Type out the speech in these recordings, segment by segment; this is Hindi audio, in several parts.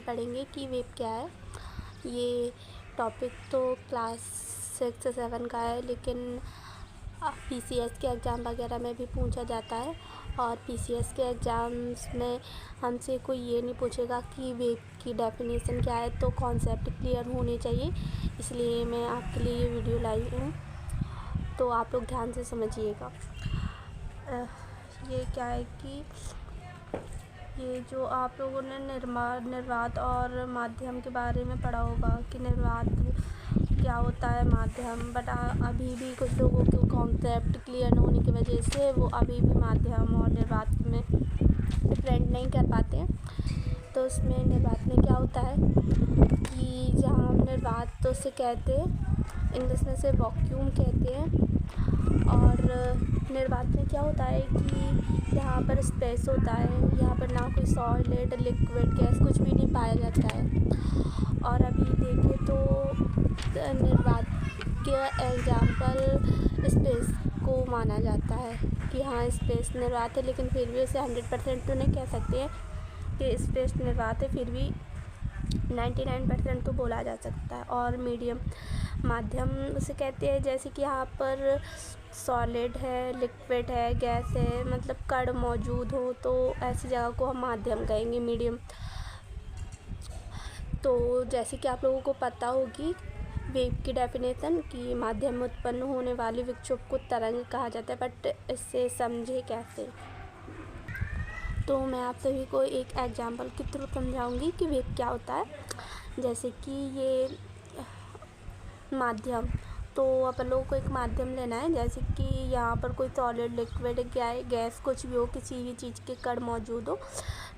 पढ़ेंगे कि वेब क्या है। ये टॉपिक तो क्लास 6-7 का है, लेकिन पीसीएस के एग्ज़ाम वगैरह में भी पूछा जाता है। और पीसीएस के एग्ज़ाम्स में हमसे कोई ये नहीं पूछेगा कि वेब की डेफिनेशन क्या है, तो कॉन्सेप्ट क्लियर होने चाहिए। इसलिए मैं आपके लिए ये वीडियो लाई हूँ, तो आप लोग ध्यान से समझिएगा। ये क्या है कि ये जो आप लोगों ने निर्वात और माध्यम के बारे में पढ़ा होगा कि निर्वात क्या होता है, माध्यम, बट अभी भी कुछ लोगों को कॉन्सेप्ट क्लियर न होने की वजह से वो अभी भी माध्यम और निर्वात में डिफरेंट नहीं कर पाते हैं। तो उसमें निर्वात में क्या होता है कि जहाँ हम निर्वात तो उसे कहते हैं, इंग्लिश में से वैक्यूम कहते हैं। और निर्वात में क्या होता है कि यहाँ पर स्पेस होता है, यहाँ पर ना कोई सॉलिड, लिक्विड, गैस कुछ भी नहीं पाया जाता है। और अभी देखें तो निर्वात के एग्जाम्पल स्पेस को माना जाता है कि हाँ स्पेस निर्वात है, लेकिन फिर भी उसे 100% तो नहीं कह सकते हैं कि स्पेस निर्वात है, फिर भी 99% तो बोला जा सकता है। और मीडियम, माध्यम उसे कहते हैं जैसे कि यहाँ पर सॉलिड है, लिक्विड है, गैस है, मतलब कण मौजूद हो, तो ऐसी जगह को हम माध्यम कहेंगे, मीडियम। तो जैसे कि आप लोगों को पता होगी वेव की डेफिनेशन कि माध्यम में उत्पन्न होने वाली विक्षोभ को तरंग कहा जाता है, बट इससे समझे कैसे। तो मैं आप सभी को एक एग्जांपल के थ्रू समझाऊंगी कि वेव क्या होता है। जैसे कि ये माध्यम, तो अपन लोगों को एक माध्यम लेना है, जैसे कि यहाँ पर कोई सॉलिड, लिक्विड, गैस कुछ भी हो, किसी भी चीज़ के कण मौजूद हो,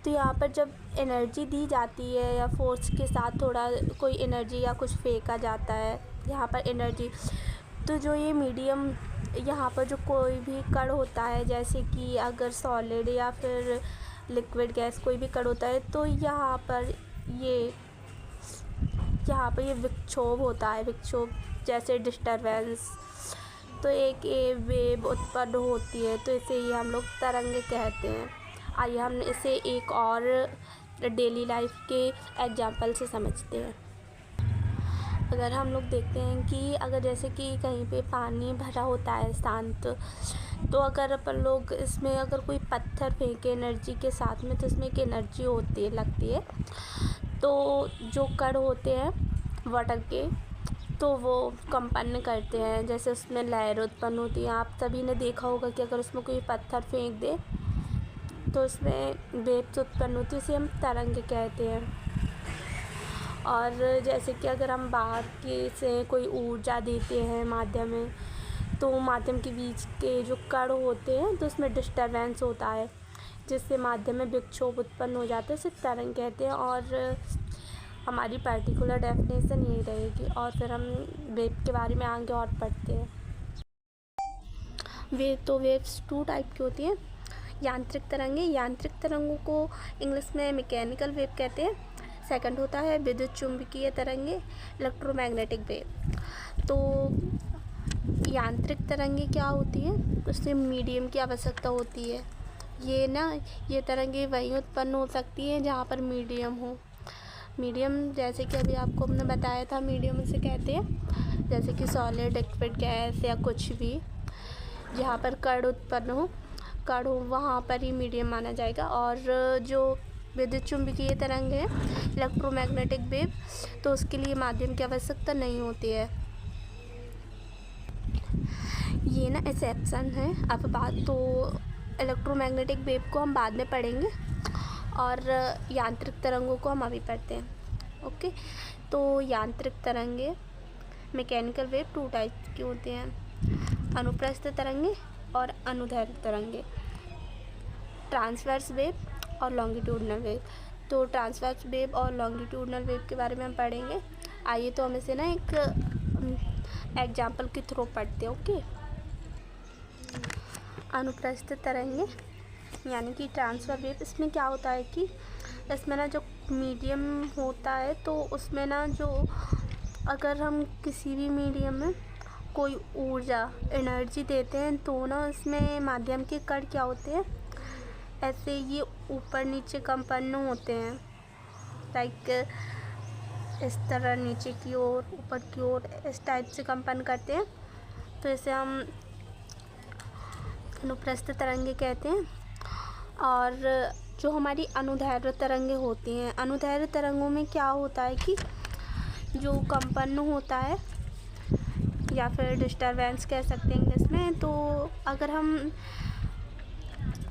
तो यहाँ पर जब एनर्जी दी जाती है या फोर्स के साथ थोड़ा कोई एनर्जी या कुछ फेंका जाता है यहाँ पर एनर्जी, तो जो ये मीडियम, यहाँ पर जो कोई भी कण होता है, जैसे कि अगर सॉलिड या फिर लिक्विड, गैस कोई भी कण होता है, तो यहाँ पर ये विक्षोभ होता है। विक्षोभ जैसे डिस्टरबेंस, तो एक ये वेव उत्पन्न होती है, तो इसे ही हम लोग तरंग कहते हैं। आइए हम इसे एक और डेली लाइफ के एग्जाम्पल से समझते हैं। अगर हम लोग देखते हैं कि अगर जैसे कि कहीं पे पानी भरा होता है शांत, तो अगर अपन लोग इसमें अगर कोई पत्थर फेंके एनर्जी के साथ में, तो इसमें एक एनर्जी होती है, लगती है। तो जो कण होते हैं वाटर के, तो वो कंपन करते हैं, जैसे उसमें लहर उत्पन्न होती है। आप सभी ने देखा होगा कि अगर उसमें कोई पत्थर फेंक दे तो उसमें वेव्स उत्पन्न होती है, उसे हम तरंग कहते हैं। और जैसे कि अगर हम बाहर के से कोई ऊर्जा देते हैं माध्यम में, तो माध्यम के बीच के जो कण होते हैं, तो उसमें डिस्टरबेंस होता है, जिससे माध्यम में विक्षोभ उत्पन्न हो जाता है, उसे तरंग कहते हैं। और हमारी पर्टिकुलर डेफिनेशन यही रहेगी, और फिर हम वेव के बारे में आगे और पढ़ते हैं। वेव्स 2 टाइप की होती हैं। यांत्रिक तरंगों को इंग्लिश में मैकेनिकल वेव कहते हैं। सेकंड होता है विद्युत चुंबकीय तरंगे, इलेक्ट्रोमैग्नेटिक वेव। तो यांत्रिक तरंगे क्या होती है, उससे मीडियम की आवश्यकता होती है। ये तरंगे वहीं उत्पन्न हो सकती हैं जहाँ पर मीडियम हो। मीडियम जैसे कि अभी आपको हमने बताया था, मीडियम उसे कहते हैं जैसे कि सॉलिड, लिक्विड, गैस या कुछ भी, जहाँ पर कण उत्पन्न हो, वहाँ पर ही मीडियम माना जाएगा। और जो विद्युत चुंबकीय तरंग है, इलेक्ट्रोमैग्नेटिक वेव, तो उसके लिए माध्यम की आवश्यकता नहीं होती है। ये ना एक्सेप्शन है। अब बात तो इलेक्ट्रोमैग्नेटिक वेव को हम बाद में पढ़ेंगे, और यांत्रिक तरंगों को हम अभी पढ़ते हैं। ओके, तो यांत्रिक तरंगे, मैकेनिकल वेव 2 टाइप की होती हैं। अनुप्रस्थ तरंगे और अनुदैर्घ्य तरंगे, ट्रांसवर्स वेव और लॉन्गिट्यूडनल वेव। तो ट्रांसवर्स वेव और लॉन्गिट्यूडनल वेव के बारे में हम पढ़ेंगे। आइए तो हम इसे ना एक एग्जाम्पल के थ्रू पढ़ते हैं। ओके, अनुप्रस्थ तरंगे यानी कि ट्रांसफर वेव, इसमें क्या होता है कि इसमें ना जो मीडियम होता है, तो उसमें ना जो अगर हम किसी भी मीडियम में कोई ऊर्जा, एनर्जी देते हैं, तो ना उसमें माध्यम के कण क्या होते हैं, ऐसे ये ऊपर नीचे कंपन होते हैं। लाइक इस तरह नीचे की ओर, ऊपर की ओर, इस टाइप से कंपन करते हैं। तो इसे हम अनुप्रस्थ तरंगे कहते हैं। और जो हमारी अनुदैर्ध्य तरंगे होती हैं, अनुदैर्ध्य तरंगों में क्या होता है कि जो कंपन होता है या फिर डिस्टरबेंस कह सकते हैं इसमें, तो अगर हम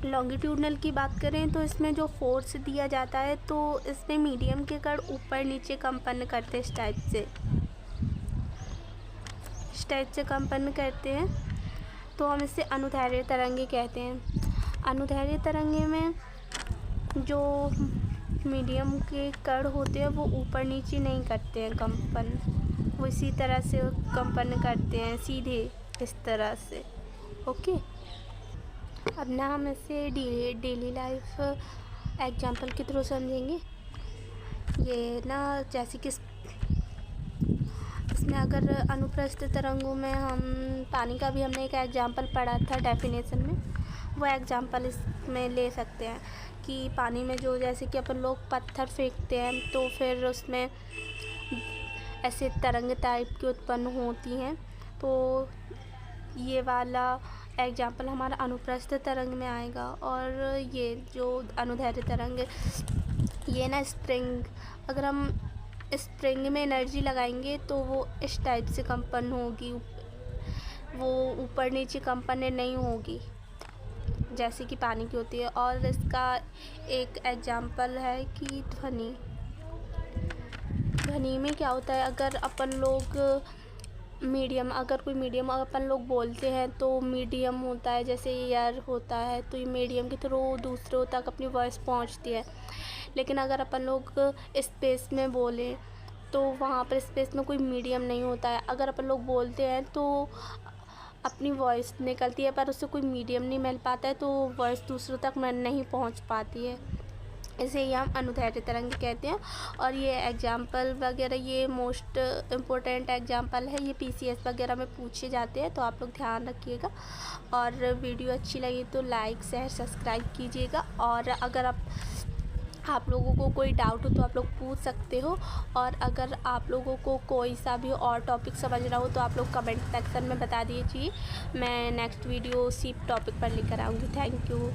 लॉन्गिट्यूडनल की बात करें तो इसमें जो फोर्स दिया जाता है, तो इसमें मीडियम के कण ऊपर नीचे कंपन करते हैं, इस टाइप से कंपन करते हैं। तो हम इसे अनुदैर्ध्य तरंगे कहते हैं। अनुदैर्ध्य तरंगे में जो मीडियम के कण होते हैं वो ऊपर नीचे नहीं करते हैं कंपन, वो इसी तरह से कंपन करते हैं, सीधे इस तरह से। ओके, अब ना हम इसे डेली लाइफ एग्जांपल के थ्रू समझेंगे। ये ना जैसे कि इसमें अगर अनुप्रस्थ तरंगों में हम पानी का भी हमने एक एग्जांपल पढ़ा था डेफिनेशन में, वो एग्जांपल इसमें ले सकते हैं कि पानी में जो जैसे कि अपन लोग पत्थर फेंकते हैं तो फिर उसमें ऐसे तरंग टाइप की उत्पन्न होती हैं। तो ये वाला एग्जांपल हमारा अनुप्रस्थ तरंग में आएगा। और ये जो अनुदैर्ध्य तरंग, ये ना स्प्रिंग, अगर हम स्प्रिंग में एनर्जी लगाएंगे तो वो इस टाइप से कंपन होगी, वो ऊपर नीचे कंपन नहीं होगी जैसे कि पानी की होती है। और इसका एक एग्जांपल है कि ध्वनि में क्या होता है, अगर अपन लोग अगर कोई मीडियम अपन लोग बोलते हैं तो मीडियम होता है, जैसे एयर होता है, तो ये मीडियम के थ्रू दूसरों तक अपनी वॉइस पहुंचती है। लेकिन अगर अपन लोग स्पेस में बोलें तो वहाँ पर स्पेस में कोई मीडियम नहीं होता है। अगर अपन लोग बोलते हैं तो अपनी वॉइस निकलती है पर उससे कोई मीडियम नहीं मिल पाता है, तो वॉइस दूसरों तक नहीं पहुँच पाती है। इसे ही हम अनुदैर्ध्य तरंग कहते हैं। और ये एग्जाम्पल वगैरह, ये मोस्ट इम्पोर्टेंट एग्जाम्पल है, ये PCS वगैरह में पूछे जाते हैं, तो आप लोग ध्यान रखिएगा। और वीडियो अच्छी लगी तो लाइक शेयर सब्सक्राइब कीजिएगा। और अगर आप लोगों को कोई डाउट हो तो आप लोग पूछ सकते हो। और अगर आप लोगों को कोई सा भी और टॉपिक समझना हो तो आप लोग कमेंट सेक्शन में बता दीजिए, मैं नेक्स्ट वीडियो उसी टॉपिक पर लेकर आऊँगी। Thank you.